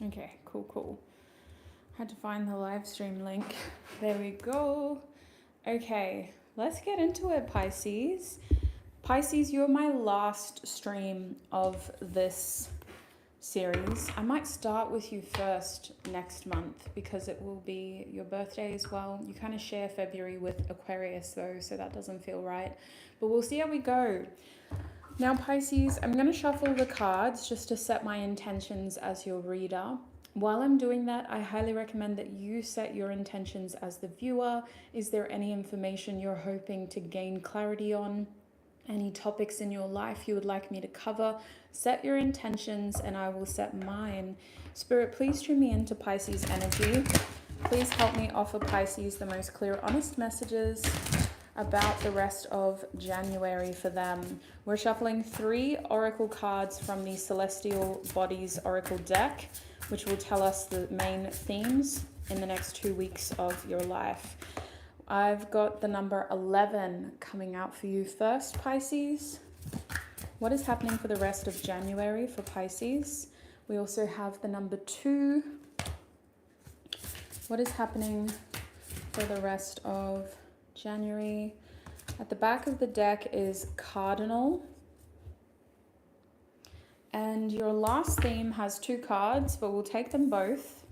Okay, cool. Had to find the live stream link. There we go. Okay, let's get into it, Pisces. Pisces, you're my last stream of this series. I might start with you first next month because it will be your birthday as well. You kind of share February with Aquarius though, so that doesn't feel right. But we'll see how we go. Now, Pisces, I'm going to shuffle the cards just to set my intentions as your reader. While I'm doing that, I highly recommend that you set your intentions as the viewer. Is there any information you're hoping to gain clarity on? Any topics in your life you would like me to cover? Set your intentions and I will set mine. Spirit, please tune me into Pisces energy. Please help me offer Pisces the most clear, honest messages about the rest of January for them. We're shuffling 3 oracle cards from the Celestial Bodies Oracle deck, which will tell us the main themes in the next 2 weeks of your life. I've got the number 11 coming out for you first, Pisces. What is happening for the rest of January for Pisces? We also have the number 2. What is happening for the rest of January? At the back of the deck is Cardinal. And your last theme has 2 cards, but we'll take them both.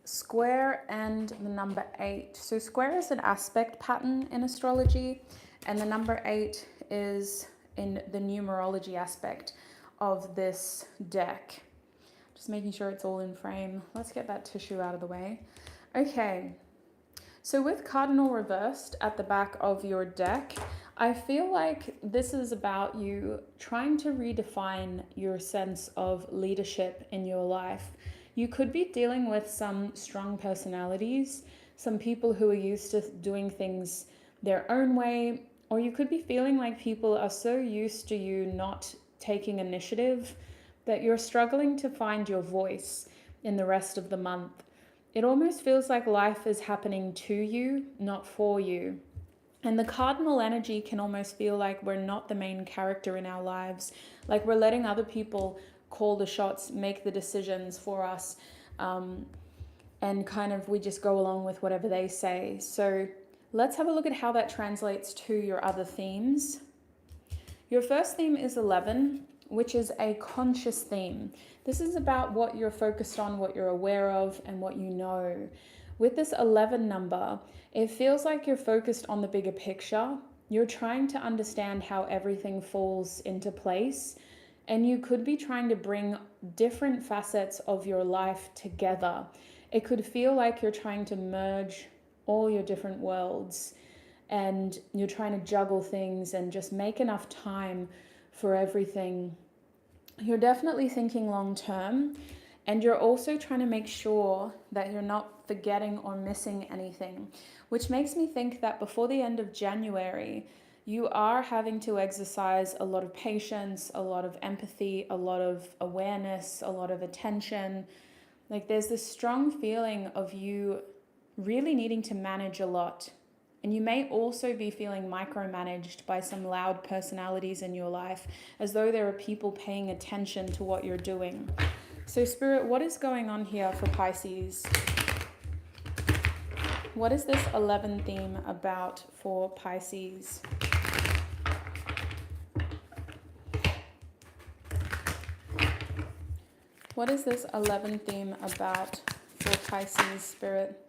Square and the number 8. So square is an aspect pattern in astrology, and the number 8 is in the numerology aspect of this deck. Just making sure it's all in frame. Let's get that tissue out of the way. Okay, so with Cardinal reversed at the back of your deck, I feel like this is about you trying to redefine your sense of leadership in your life. You could be dealing with some strong personalities, some people who are used to doing things their own way, or you could be feeling like people are so used to you not taking initiative that you're struggling to find your voice in the rest of the month. It almost feels like life is happening to you, not for you. And the cardinal energy can almost feel like we're not the main character in our lives, like we're letting other people call the shots, make the decisions for us, and kind of we just go along with whatever they say. So let's have a look at how that translates to your other themes. Your first theme is 11, which is a conscious theme. This is about what you're focused on, what you're aware of, and what you know. With this 11 number, it feels like you're focused on the bigger picture. You're trying to understand how everything falls into place, and you could be trying to bring different facets of your life together. It could feel like you're trying to merge all your different worlds, and you're trying to juggle things and just make enough time for everything. You're definitely thinking long term, and you're also trying to make sure that you're not forgetting or missing anything, which makes me think that before the end of January, you are having to exercise a lot of patience, a lot of empathy, a lot of awareness, a lot of attention. Like there's this strong feeling of you really needing to manage a lot. And you may also be feeling micromanaged by some loud personalities in your life, as though there are people paying attention to what you're doing. So Spirit, what is going on here for Pisces? What is this 11 theme about for Pisces? What is this 11 theme about for Pisces, Spirit?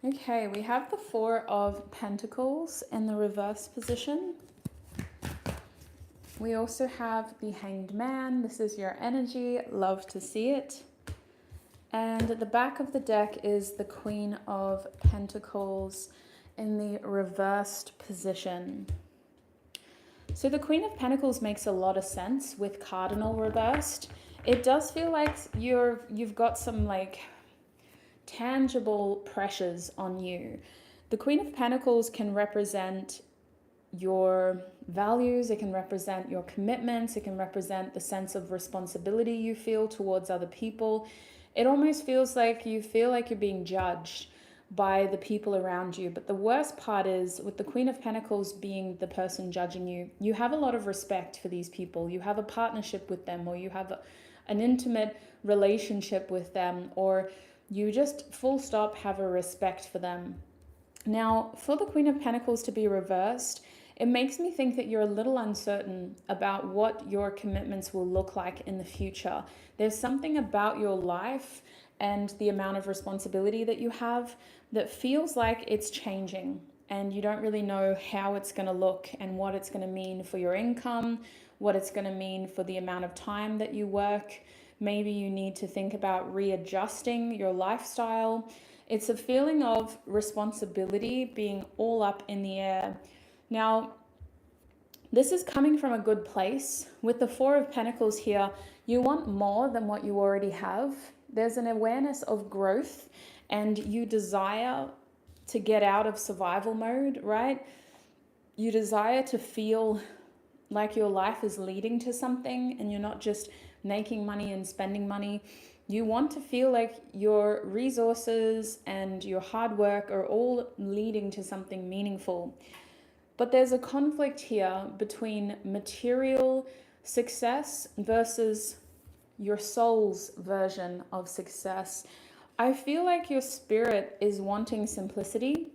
Okay, we have the 4 of Pentacles in the reverse position. We also have the Hanged Man. This is your energy. Love to see it. And at the back of the deck is the Queen of Pentacles in the reversed position. So the Queen of Pentacles makes a lot of sense with Cardinal reversed. It does feel like you've got some like tangible pressures on you. The Queen of Pentacles can represent your values, it can represent your commitments, it can represent the sense of responsibility you feel towards other people. It almost feels like you feel like you're being judged by the people around you. But the worst part is, with the Queen of Pentacles being the person judging you, you have a lot of respect for these people. You have a partnership with them, or you have an intimate relationship with them, or you just full stop have a respect for them. Now, for the Queen of Pentacles to be reversed, it makes me think that you're a little uncertain about what your commitments will look like in the future. There's something about your life and the amount of responsibility that you have that feels like it's changing, and you don't really know how it's going to look and what it's going to mean for your income, what it's going to mean for the amount of time that you work. Maybe you need to think about readjusting your lifestyle. It's a feeling of responsibility being all up in the air. Now, this is coming from a good place. With the Four of Pentacles here, you want more than what you already have. There's an awareness of growth, and you desire to get out of survival mode, right? You desire to feel like your life is leading to something and you're not just making money and spending money. You want to feel like your resources and your hard work are all leading to something meaningful. But there's a conflict here between material success versus your soul's version of success. I feel like your spirit is wanting simplicity.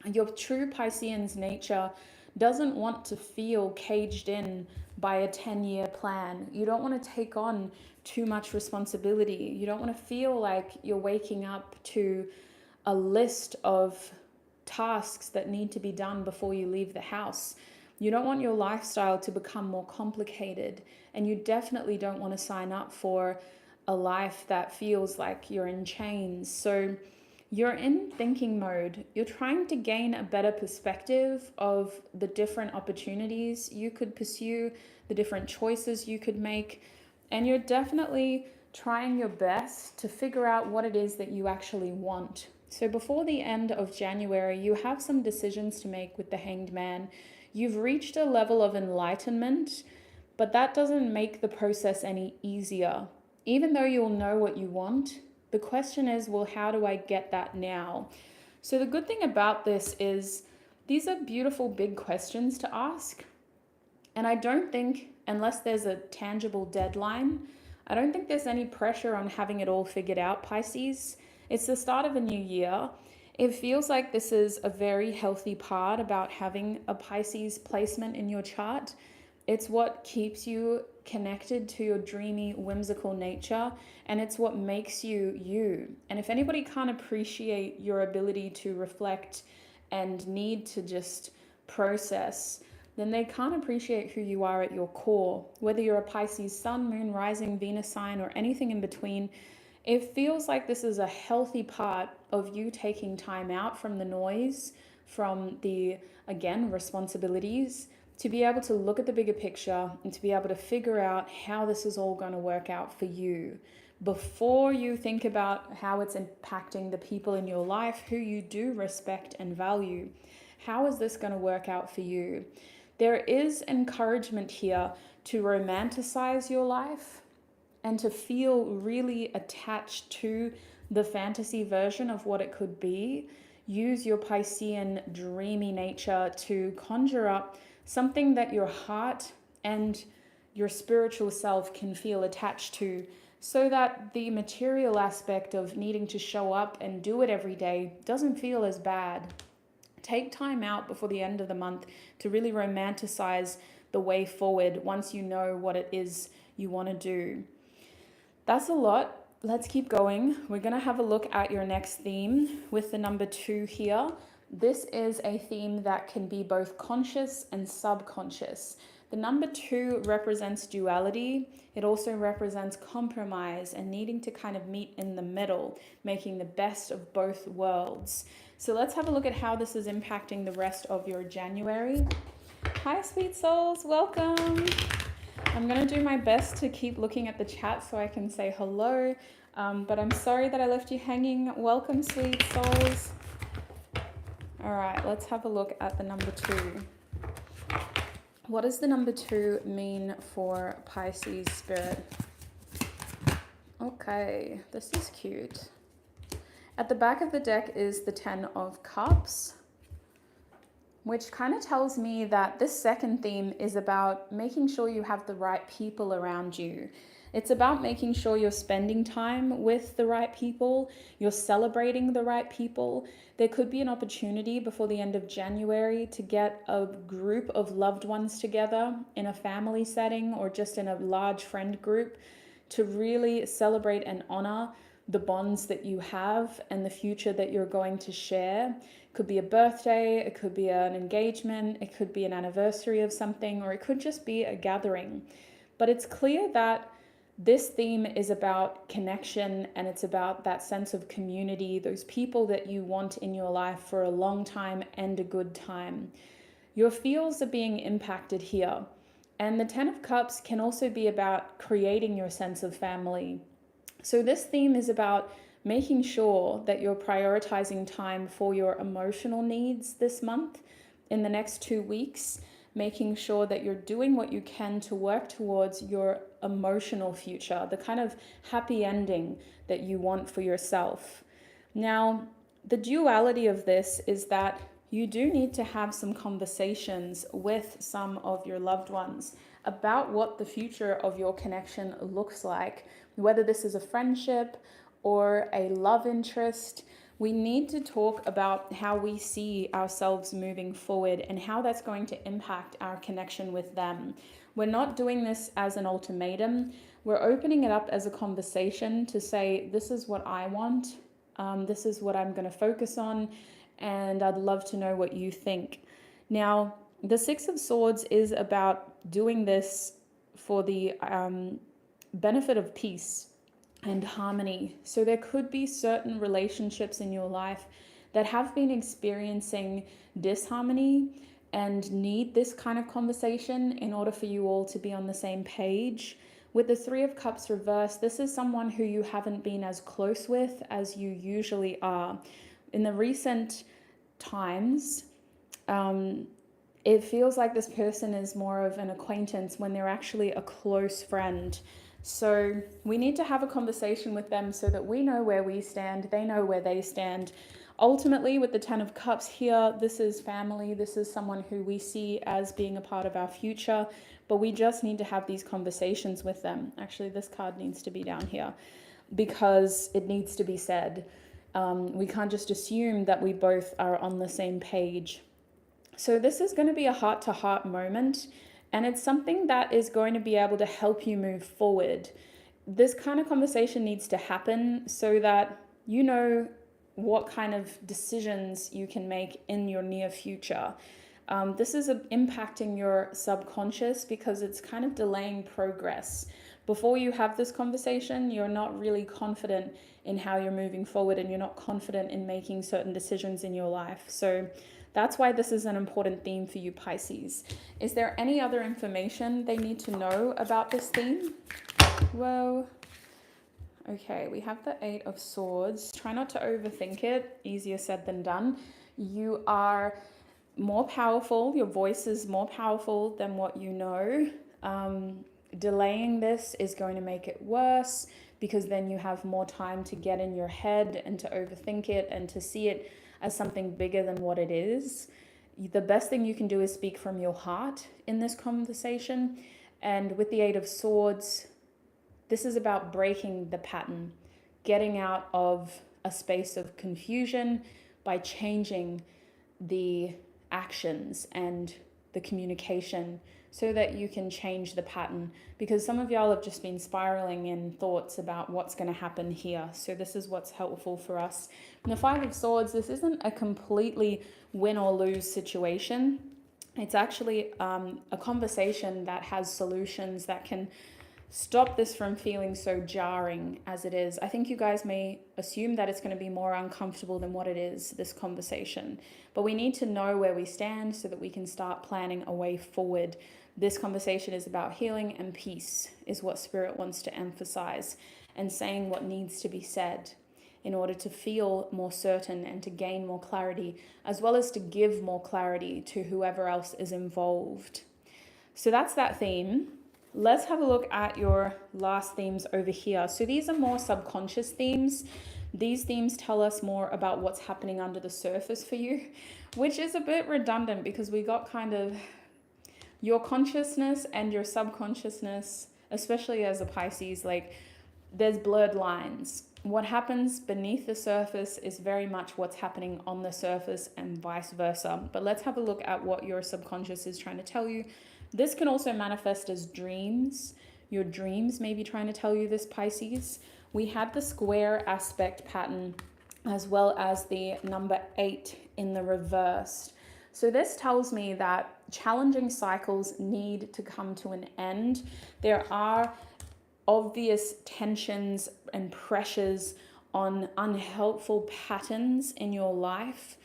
Your true Piscean's nature doesn't want to feel caged in by a 10-year plan. You don't want to take on too much responsibility. You don't want to feel like you're waking up to a list of tasks that need to be done before you leave the house. You don't want your lifestyle to become more complicated, and you definitely don't want to sign up for a life that feels like you're in chains. So you're in thinking mode. You're trying to gain a better perspective of the different opportunities you could pursue, the different choices you could make, and you're definitely trying your best to figure out what it is that you actually want. So before the end of January, you have some decisions to make with the Hanged Man. You've reached a level of enlightenment, but that doesn't make the process any easier. Even though you'll know what you want, the question is, well, how do I get that now? So the good thing about this is these are beautiful big questions to ask. And I don't think, unless there's a tangible deadline, I don't think there's any pressure on having it all figured out, Pisces. It's the start of a new year. It feels like this is a very healthy part about having a Pisces placement in your chart. It's what keeps you connected to your dreamy, whimsical nature, and it's what makes you you. And if anybody can't appreciate your ability to reflect and need to just process, then they can't appreciate who you are at your core. Whether you're a Pisces sun, moon, rising, Venus sign, or anything in between, it feels like this is a healthy part of you taking time out from the noise, from the, again, responsibilities, to be able to look at the bigger picture and to be able to figure out how this is all going to work out for you before you think about how it's impacting the people in your life who you do respect and value. How is this going to work out for you? There is encouragement here to romanticize your life and to feel really attached to the fantasy version of what it could be. Use your Piscean dreamy nature to conjure up something that your heart and your spiritual self can feel attached to, so that the material aspect of needing to show up and do it every day doesn't feel as bad. Take time out before the end of the month to really romanticize the way forward once you know what it is you want to do. That's a lot. Let's keep going. We're going to have a look at your next theme with the number 2 here. This is a theme that can be both conscious and subconscious. The number 2 represents duality. It also represents compromise and needing to kind of meet in the middle, making the best of both worlds. So let's have a look at how this is impacting the rest of your January. Hi, sweet souls. Welcome. I'm going to do my best to keep looking at the chat so I can say hello, but I'm sorry that I left you hanging. Welcome, sweet souls. All right, let's have a look at the number 2. What does the number 2 mean for Pisces spirit? Okay, this is cute. At the back of the deck is the 10 of Cups. which kind of tells me that this second theme is about making sure you have the right people around you. It's about making sure you're spending time with the right people, you're celebrating the right people. There could be an opportunity before the end of January to get a group of loved ones together in a family setting or just in a large friend group to really celebrate and honor the bonds that you have and the future that you're going to share. It could be a birthday, it could be an engagement, it could be an anniversary of something, or it could just be a gathering. But it's clear that this theme is about connection, and it's about that sense of community, those people that you want in your life for a long time and a good time. Your feels are being impacted here. And the Ten of Cups can also be about creating your sense of family. So this theme is about making sure that you're prioritizing time for your emotional needs this month, in the next 2 weeks, making sure that you're doing what you can to work towards your emotional future, the kind of happy ending that you want for yourself. Now, the duality of this is that you do need to have some conversations with some of your loved ones about what the future of your connection looks like, whether this is a friendship or a love interest. We need to talk about how we see ourselves moving forward and how that's going to impact our connection with them. We're not doing this as an ultimatum. We're opening it up as a conversation to say, this is what I want. This is what I'm going to focus on. And I'd love to know what you think. Now, the Six of Swords is about doing this for the benefit of peace and harmony. So there could be certain relationships in your life that have been experiencing disharmony and need this kind of conversation in order for you all to be on the same page. With the Three of Cups reversed, this is someone who you haven't been as close with as you usually are. In the recent times, it feels like this person is more of an acquaintance when they're actually a close friend. So we need to have a conversation with them so that we know where we stand, they know where they stand. Ultimately, with the Ten of Cups here, this is family. This is someone who we see as being a part of our future, but we just need to have these conversations with them. Actually, this card needs to be down here because it needs to be said. We can't just assume that we both are on the same page. So this is going to be a heart-to-heart moment. And it's something that is going to be able to help you move forward. This kind of conversation needs to happen so that you know what kind of decisions you can make in your near future. This is impacting your subconscious because it's kind of delaying progress. Before you have this conversation, you're not really confident in how you're moving forward, and you're not confident in making certain decisions in your life. So that's why this is an important theme for you, Pisces. Is there any other information they need to know about this theme? Whoa. Okay, we have the Eight of Swords. Try not to overthink it. Easier said than done. You are more powerful. Your voice is more powerful than what you know. Delaying this is going to make it worse because then you have more time to get in your head and to overthink it and to see it as something bigger than what it is. The best thing you can do is speak from your heart in this conversation. And with the Eight of Swords, this is about breaking the pattern, getting out of a space of confusion by changing the actions and the communication so that you can change the pattern, because some of y'all have just been spiraling in thoughts about what's going to happen here. So this is what's helpful for us. And the Five of Swords, this isn't a completely win or lose situation. It's actually a conversation that has solutions that can stop this from feeling so jarring as it is. I think you guys may assume that it's going to be more uncomfortable than what it is, this conversation. But we need to know where we stand so that we can start planning a way forward. This conversation is about healing and peace, is what Spirit wants to emphasize, and saying what needs to be said in order to feel more certain and to gain more clarity, as well as to give more clarity to whoever else is involved. So that's that theme. Let's have a look at your last themes over here. So these are more subconscious themes. These themes tell us more about what's happening under the surface for you, which is a bit redundant because we got kind of your consciousness and your subconsciousness, especially as a Pisces, like there's blurred lines. What happens beneath the surface is very much what's happening on the surface and vice versa. But let's have a look at what your subconscious is trying to tell you. This can also manifest as dreams. Your dreams may be trying to tell you this, Pisces. We had the square aspect pattern as well as the number 8 in the reverse. So this tells me that challenging cycles need to come to an end. There are obvious tensions and pressures on unhelpful patterns in your life.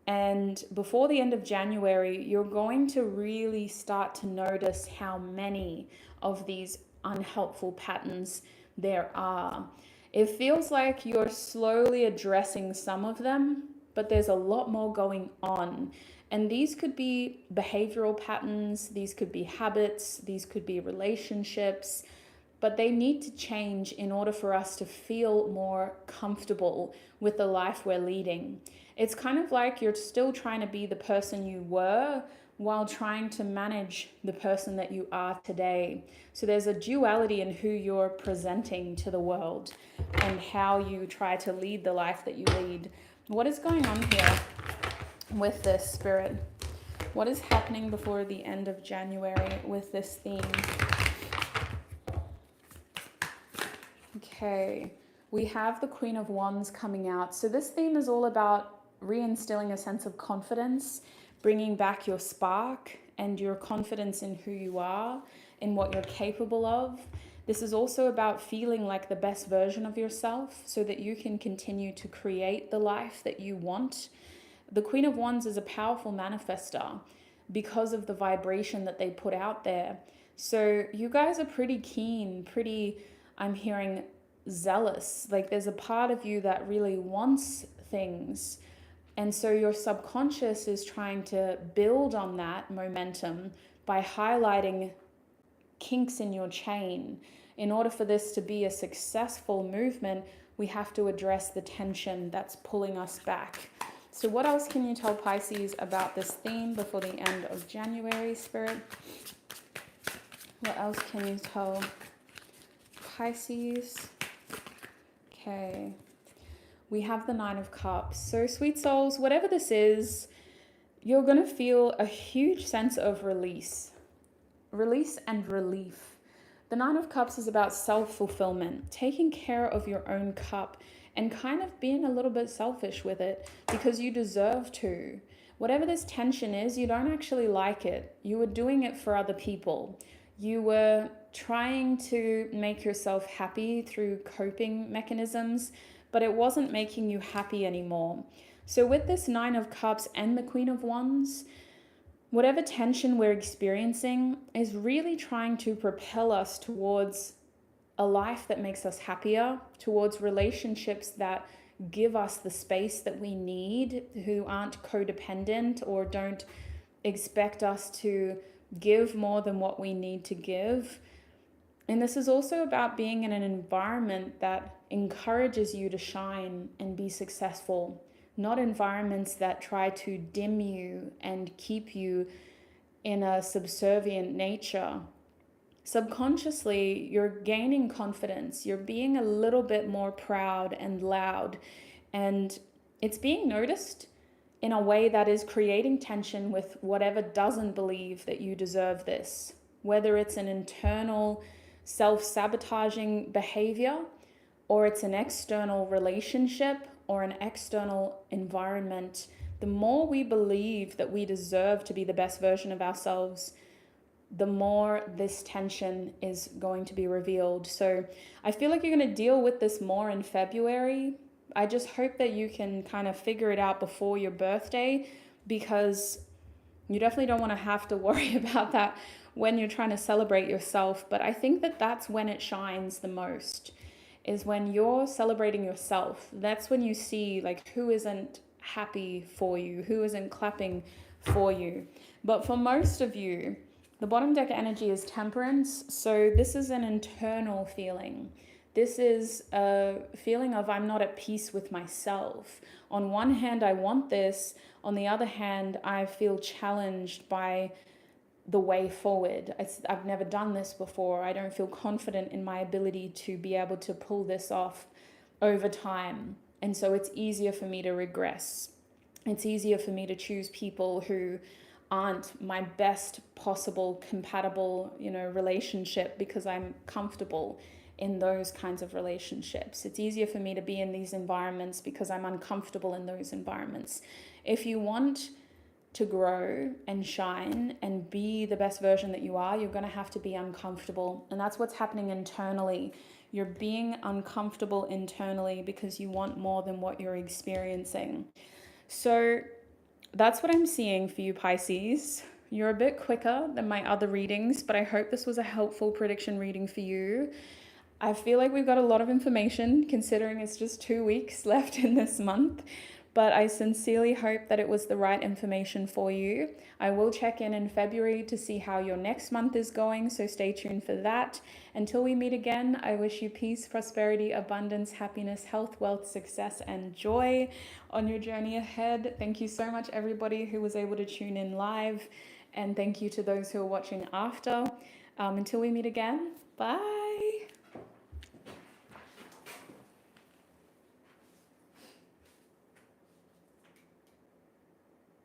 And before the end of January, you're going to really start to notice how many of these unhelpful patterns there are. It feels like you're slowly addressing some of them, but there's a lot more going on. And these could be behavioral patterns, these could be habits, these could be relationships, but they need to change in order for us to feel more comfortable with the life we're leading. It's kind of like you're still trying to be the person you were while trying to manage the person that you are today. So there's a duality in who you're presenting to the world and how you try to lead the life that you lead. What is going on here with this, Spirit? What is happening before the end of January with this theme? Okay, we have the Queen of Wands coming out. So this theme is all about reinstilling a sense of confidence, bringing back your spark and your confidence in who you are, in what you're capable of. This is also about feeling like the best version of yourself so that you can continue to create the life that you want. The Queen of Wands is a powerful manifester because of the vibration that they put out there. So you guys are pretty keen, I'm hearing zealous. Like there's a part of you that really wants things. And so your subconscious is trying to build on that momentum by highlighting kinks in your chain. In order for this to be a successful movement, we have to address the tension that's pulling us back. So what else can you tell Pisces about this theme before the end of January, Spirit? What else can you tell Pisces? Okay. We have the 9 of Cups. So sweet souls, whatever this is, you're going to feel a huge sense of release and relief. The 9 of Cups is about self-fulfillment, taking care of your own cup and kind of being a little bit selfish with it because you deserve to. Whatever this tension is, you don't actually like it. You were doing it for other people. You were trying to make yourself happy through coping mechanisms, but it wasn't making you happy anymore. So with this 9 of Cups and the Queen of Wands, whatever tension we're experiencing is really trying to propel us towards a life that makes us happier, towards relationships that give us the space that we need, who aren't codependent or don't expect us to give more than what we need to give. And this is also about being in an environment that encourages you to shine and be successful, not environments that try to dim you and keep you in a subservient nature. Subconsciously, you're gaining confidence. You're being a little bit more proud and loud, and it's being noticed in a way that is creating tension with whatever doesn't believe that you deserve this, whether it's an internal self-sabotaging behavior or it's an external relationship or an external environment. The more we believe that we deserve to be the best version of ourselves, the more this tension is going to be revealed. So I feel like you're going to deal with this more in February. I just hope that you can kind of figure it out before your birthday, because you definitely don't want to have to worry about that when you're trying to celebrate yourself. But I think that that's when it shines the most, is when you're celebrating yourself. That's when you see like who isn't happy for you, who isn't clapping for you. But for most of you, the bottom deck energy is Temperance. So this is an internal feeling This is a feeling of I'm not at peace with myself. On one hand, I want this. On the other hand, I feel challenged by the way forward. I've never done this before. I don't feel confident in my ability to be able to pull this off over time. And so it's easier for me to regress. It's easier for me to choose people who aren't my best possible compatible, relationship, because I'm comfortable in those kinds of relationships. It's easier for me to be in these environments because I'm uncomfortable in those environments. If you want to grow and shine and be the best version that you are, you're going to have to be uncomfortable. And that's what's happening internally. You're being uncomfortable internally because you want more than what you're experiencing. So that's what I'm seeing for you, Pisces. You're a bit quicker than my other readings, but I hope this was a helpful prediction reading for you. I feel like we've got a lot of information considering it's just 2 weeks left in this month, but I sincerely hope that it was the right information for you. I will check in February to see how your next month is going, so stay tuned for that. Until we meet again, I wish you peace, prosperity, abundance, happiness, health, wealth, success, and joy on your journey ahead. Thank you so much, everybody who was able to tune in live, and thank you to those who are watching after. Until we meet again, bye.